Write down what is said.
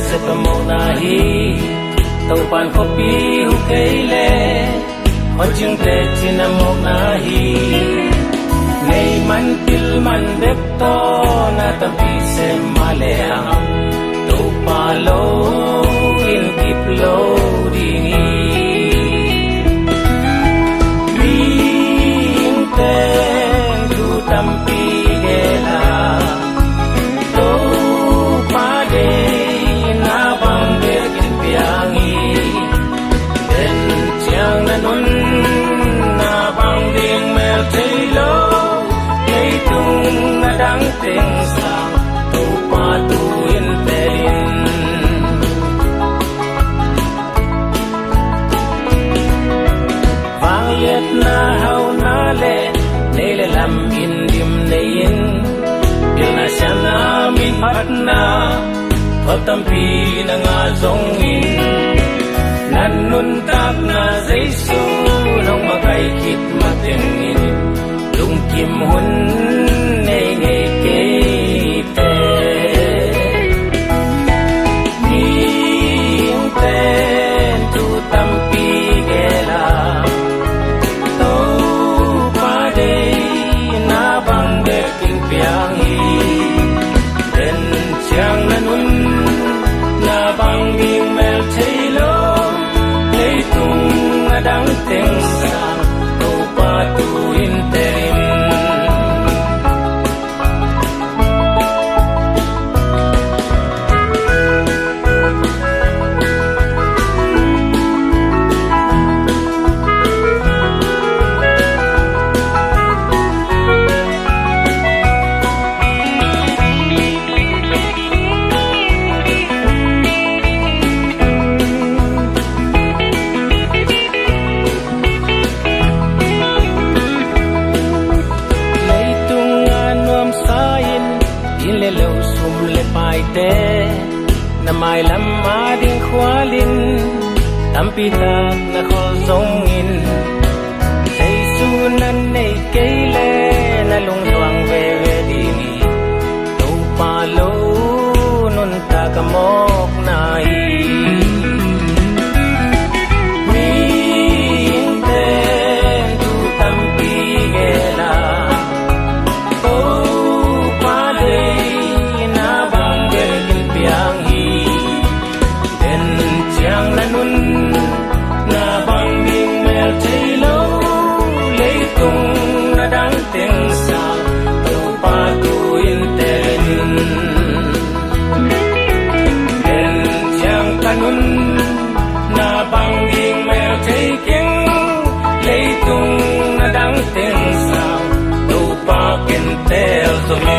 sepemonahi taupan kopi hukeile hojung te chinamonahi nei mantil man depto na tampi se malea tupalo in kiplo dingi bingten tu tampi gela đang tiếng sang tu pa tu in telin vang yet na hau na le nele lam in dim nein bil na shana min patna thotam pi na nga zong in nan nun tap na jaisu nong makai khit mateng in lung kim hun nei nei ke te ning ten tu tampi gela to pa de na bang de king piang hi den chang na nun na bang ding mel thailo lei tung na dang teng sang to pa tu in terin na mai lam ma ding khwalin tampi tak na khol zong in sei su nan nei keile na lung luang ve ve dini to pa lo nun ta ka mok nai min ten tu tampi gela to pa de na bang de kin piang nun na bang ding mel thailo lei tung na dang teng sa to pa tu in terin den chang kanun na bang ding mel thai keng lei tung na dang teng sa to pa ken tel to me